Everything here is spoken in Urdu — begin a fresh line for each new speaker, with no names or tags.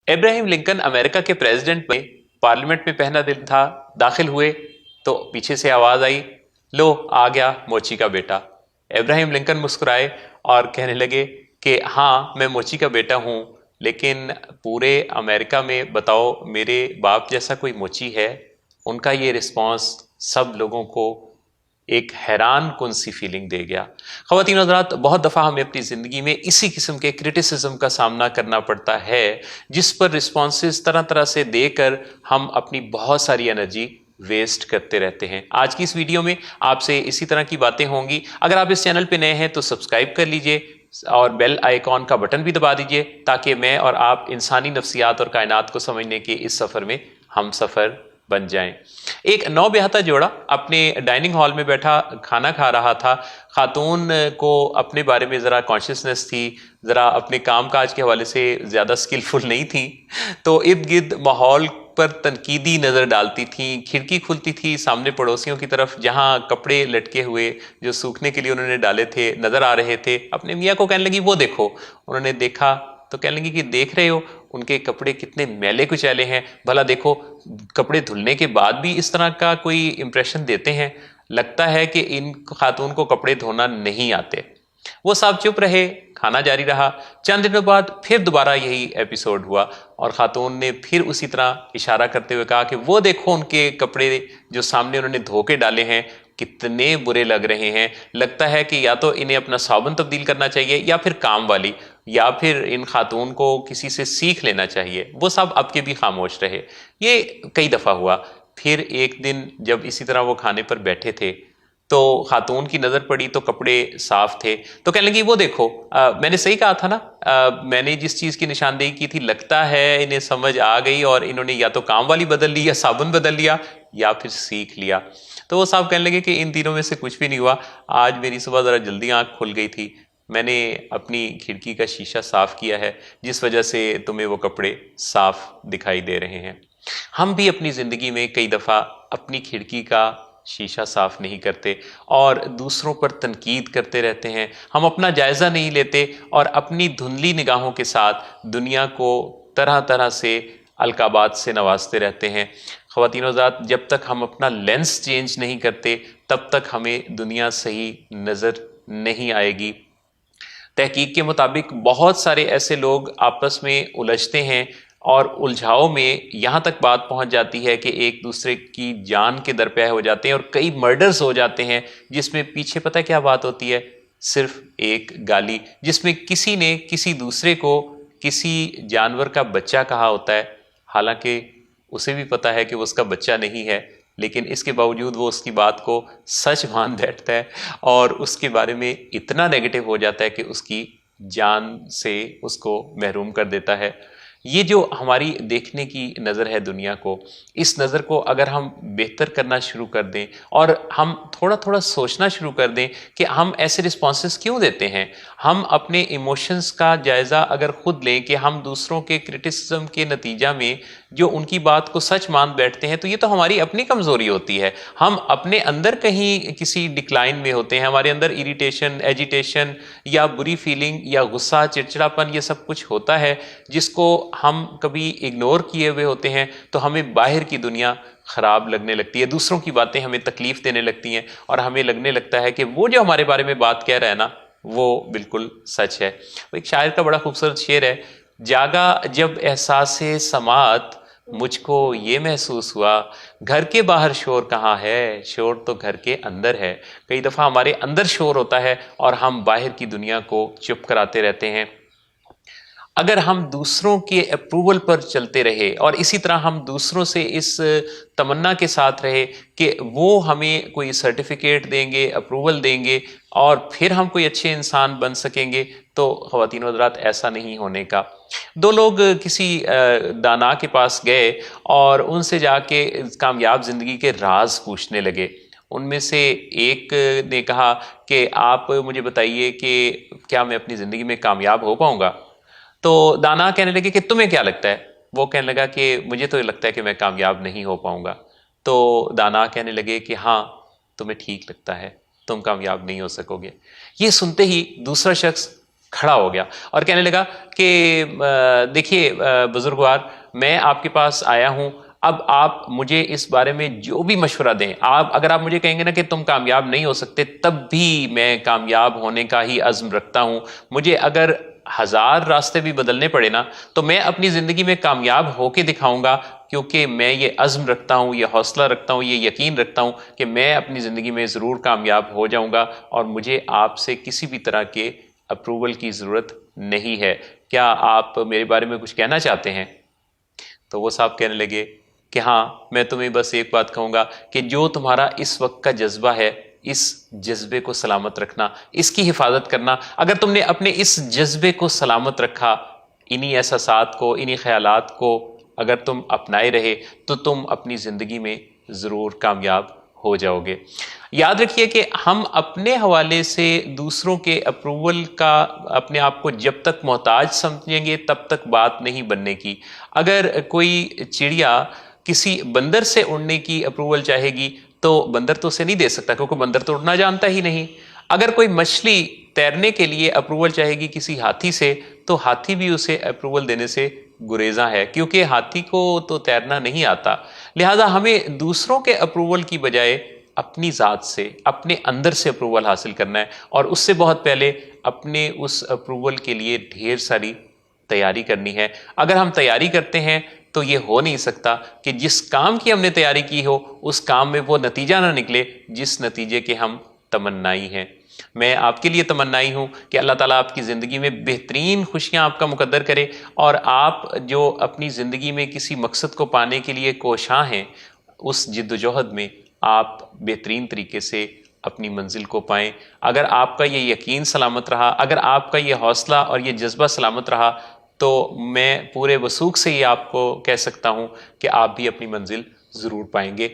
ابراہیم لنکن امریکہ کے پریزیڈنٹ میں پارلیمنٹ میں پہنا دن تھا، داخل ہوئے تو پیچھے سے آواز آئی، لو آ گیا موچی کا بیٹا۔ ابراہیم لنکن مسکرائے اور کہنے لگے کہ ہاں میں موچی کا بیٹا ہوں، لیکن پورے امریکہ میں بتاؤ میرے باپ جیسا کوئی موچی ہے؟ ان کا یہ رسپانس سب لوگوں کو ایک حیران کن سی فیلنگ دے گیا۔ خواتین و حضرات، بہت دفعہ ہمیں اپنی زندگی میں اسی قسم کے کرٹیسزم کا سامنا کرنا پڑتا ہے، جس پر رسپانسز طرح طرح سے دے کر ہم اپنی بہت ساری انرجی ویسٹ کرتے رہتے ہیں۔ آج کی اس ویڈیو میں آپ سے اسی طرح کی باتیں ہوں گی۔ اگر آپ اس چینل پہ نئے ہیں تو سبسکرائب کر لیجئے اور بیل آئیکن کا بٹن بھی دبا دیجئے، تاکہ میں اور آپ انسانی نفسیات اور کائنات کو سمجھنے کے اس سفر میں ہم سفر بن جائیں۔ ایک نو بیاہتا جوڑا اپنے ڈائننگ ہال میں بیٹھا کھانا کھا رہا تھا۔ خاتون کو اپنے بارے میں ذرا کانشیسنس تھی، ذرا اپنے کام کاج کے حوالے سے زیادہ سکلفل نہیں تھی، تو ارد گرد ماحول پر تنقیدی نظر ڈالتی تھیں۔ کھڑکی کھلتی تھی سامنے پڑوسیوں کی طرف، جہاں کپڑے لٹکے ہوئے جو سوکھنے کے لیے انہوں نے ڈالے تھے نظر آ رہے تھے۔ اپنے میاں کو کہنے لگی وہ دیکھو۔ انہوں نے دیکھا تو کہنے لگی کہ دیکھ رہے ہو ان کے کپڑے کتنے میلے کچیلے ہیں، بھلا دیکھو کپڑے دھلنے کے بعد بھی اس طرح کا کوئی امپریشن دیتے ہیں، لگتا ہے کہ ان خاتون کو کپڑے دھونا نہیں آتے۔ وہ صاحب چپ رہے، کھانا جاری رہا۔ چند دنوں بعد پھر دوبارہ یہی ایپیسوڈ ہوا اور خاتون نے پھر اسی طرح اشارہ کرتے ہوئے کہا کہ وہ دیکھو ان کے کپڑے جو سامنے انہوں نے دھو کے ڈالے ہیں کتنے برے لگ رہے ہیں، لگتا ہے کہ یا تو انہیں اپنا صابن تبدیل کرنا چاہیے یا پھر کام والی، یا پھر ان خاتون کو کسی سے سیکھ لینا چاہیے۔ وہ سب اب کے بھی خاموش رہے۔ یہ کئی دفعہ ہوا۔ پھر ایک دن جب اسی طرح وہ کھانے پر بیٹھے تھے تو خاتون کی نظر پڑی تو کپڑے صاف تھے، تو کہنے لگی وہ دیکھو میں نے صحیح کہا تھا نا، میں نے جس چیز کی نشاندہی کی تھی لگتا ہے انہیں سمجھ آ گئی اور انہوں نے یا تو کام والی بدل لی یا صابن بدل لیا یا پھر سیکھ لیا۔ تو وہ صاحب کہنے لگے کہ ان تینوں میں سے کچھ بھی نہیں ہوا، آج میری صبح ذرا جلدی آنکھ کھل گئی تھی، میں نے اپنی کھڑکی کا شیشہ صاف کیا ہے، جس وجہ سے تمہیں وہ کپڑے صاف دکھائی دے رہے ہیں۔ ہم بھی اپنی زندگی میں کئی دفعہ اپنی کھڑکی کا شیشہ صاف نہیں کرتے اور دوسروں پر تنقید کرتے رہتے ہیں۔ ہم اپنا جائزہ نہیں لیتے اور اپنی دھندلی نگاہوں کے ساتھ دنیا کو طرح طرح سے القابات سے نوازتے رہتے ہیں۔ خواتین و حضرات، جب تک ہم اپنا لینس چینج نہیں کرتے تب تک ہمیں دنیا صحیح نظر نہیں آئے گی۔ تحقیق کے مطابق بہت سارے ایسے لوگ آپس میں الجھتے ہیں اور الجھاؤ میں یہاں تک بات پہنچ جاتی ہے کہ ایک دوسرے کی جان کے درپے ہو جاتے ہیں اور کئی مرڈرز ہو جاتے ہیں، جس میں پیچھے پتہ کیا بات ہوتی ہے؟ صرف ایک گالی، جس میں کسی نے کسی دوسرے کو کسی جانور کا بچہ کہا ہوتا ہے، حالانکہ اسے بھی پتہ ہے کہ وہ اس کا بچہ نہیں ہے، لیکن اس کے باوجود وہ اس کی بات کو سچ مان بیٹھتا ہے اور اس کے بارے میں اتنا نیگیٹو ہو جاتا ہے کہ اس کی جان سے اس کو محروم کر دیتا ہے۔ یہ جو ہماری دیکھنے کی نظر ہے دنیا کو، اس نظر کو اگر ہم بہتر کرنا شروع کر دیں اور ہم تھوڑا تھوڑا سوچنا شروع کر دیں کہ ہم ایسے رسپانسز کیوں دیتے ہیں، ہم اپنے ایموشنز کا جائزہ اگر خود لیں کہ ہم دوسروں کے کرٹیسزم کے نتیجہ میں جو ان کی بات کو سچ مان بیٹھتے ہیں، تو یہ تو ہماری اپنی کمزوری ہوتی ہے۔ ہم اپنے اندر کہیں کسی ڈکلائن میں ہوتے ہیں، ہمارے اندر اریٹیشن، ایجیٹیشن یا بری فیلنگ یا غصہ، چڑچڑاپن، یہ سب کچھ ہوتا ہے جس کو ہم کبھی اگنور کیے ہوئے ہوتے ہیں، تو ہمیں باہر کی دنیا خراب لگنے لگتی ہے، دوسروں کی باتیں ہمیں تکلیف دینے لگتی ہیں اور ہمیں لگنے لگتا ہے کہ وہ جو ہمارے بارے میں بات کہہ رہا ہے نا وہ بالکل سچ ہے۔ ایک شاعر کا بڑا خوبصورت شعر ہے، جاگا جب احساس سماعت مجھ کو یہ محسوس ہوا، گھر کے باہر شور کہاں ہے، شور تو گھر کے اندر ہے۔ کئی دفعہ ہمارے اندر شور ہوتا ہے اور ہم باہر کی دنیا کو چپ کراتے رہتے ہیں۔ اگر ہم دوسروں کے اپروول پر چلتے رہے اور اسی طرح ہم دوسروں سے اس تمنا کے ساتھ رہے کہ وہ ہمیں کوئی سرٹیفکیٹ دیں گے، اپروول دیں گے اور پھر ہم کوئی اچھے انسان بن سکیں گے، تو خواتین و حضرات ایسا نہیں ہونے کا۔ دو لوگ کسی دانا کے پاس گئے اور ان سے جا کے کامیاب زندگی کے راز پوچھنے لگے۔ ان میں سے ایک نے کہا کہ آپ مجھے بتائیے کہ کیا میں اپنی زندگی میں کامیاب ہو پاؤں گا؟ تو دانا کہنے لگے کہ تمہیں کیا لگتا ہے؟ وہ کہنے لگا کہ مجھے تو لگتا ہے کہ میں کامیاب نہیں ہو پاؤں گا۔ تو دانا کہنے لگے کہ ہاں تمہیں ٹھیک لگتا ہے، تم کامیاب نہیں ہو سکو گے۔ یہ سنتے ہی دوسرا شخص کھڑا ہو گیا اور کہنے لگا کہ دیکھیے بزرگوار، میں آپ کے پاس آیا ہوں، اب آپ مجھے اس بارے میں جو بھی مشورہ دیں، اگر آپ مجھے کہیں گے نا کہ تم کامیاب نہیں ہو سکتے، تب بھی میں کامیاب ہونے کا ہی عزم رکھتا ہوں، مجھے اگر 1000 راستے بھی بدلنے پڑے نا تو میں اپنی زندگی میں کامیاب ہو کے دکھاؤں گا، کیونکہ میں یہ عزم رکھتا ہوں، یہ حوصلہ رکھتا ہوں، یہ یقین رکھتا ہوں کہ میں اپنی زندگی میں ضرور کامیاب ہو جاؤں گا، اور مجھے آپ سے کسی بھی طرح کے اپروول کی ضرورت نہیں ہے، کیا آپ میرے بارے میں کچھ کہنا چاہتے ہیں؟ تو وہ صاحب کہنے لگے کہ ہاں، میں تمہیں بس ایک بات کہوں گا کہ جو تمہارا اس وقت کا جذبہ ہے، اس جذبے کو سلامت رکھنا، اس کی حفاظت کرنا۔ اگر تم نے اپنے اس جذبے کو سلامت رکھا، انہی احساسات کو، انہی خیالات کو اگر تم اپنائے رہے، تو تم اپنی زندگی میں ضرور کامیاب ہو جاؤ گے۔ یاد رکھیے کہ ہم اپنے حوالے سے دوسروں کے اپروول کا اپنے آپ کو جب تک محتاج سمجھیں گے تب تک بات نہیں بننے کی۔ اگر کوئی چڑیا کسی بندر سے اڑنے کی اپروول چاہے گی تو بندر تو اسے نہیں دے سکتا، کیونکہ بندر تو اڑنا جانتا ہی نہیں۔ اگر کوئی مچھلی تیرنے کے لیے اپروول چاہے گی کسی ہاتھی سے، تو ہاتھی بھی اسے اپروول دینے سے گریزاں ہے، کیونکہ ہاتھی کو تو تیرنا نہیں آتا۔ لہٰذا ہمیں دوسروں کے اپروول کی بجائے اپنی ذات سے، اپنے اندر سے اپروول حاصل کرنا ہے، اور اس سے بہت پہلے اپنے اس اپروول کے لیے ڈھیر ساری تیاری کرنی ہے۔ اگر ہم تیاری کرتے ہیں تو یہ ہو نہیں سکتا کہ جس کام کی ہم نے تیاری کی ہو اس کام میں وہ نتیجہ نہ نکلے جس نتیجے کے ہم تمنائی ہیں۔ میں آپ کے لیے تمنائی ہوں کہ اللہ تعالیٰ آپ کی زندگی میں بہترین خوشیاں آپ کا مقدر کرے، اور آپ جو اپنی زندگی میں کسی مقصد کو پانے کے لیے کوشاں ہیں، اس جد و جہد میں آپ بہترین طریقے سے اپنی منزل کو پائیں۔ اگر آپ کا یہ یقین سلامت رہا، اگر آپ کا یہ حوصلہ اور یہ جذبہ سلامت رہا، تو میں پورے وثوق سے یہ آپ کو کہہ سکتا ہوں کہ آپ بھی اپنی منزل ضرور پائیں گے۔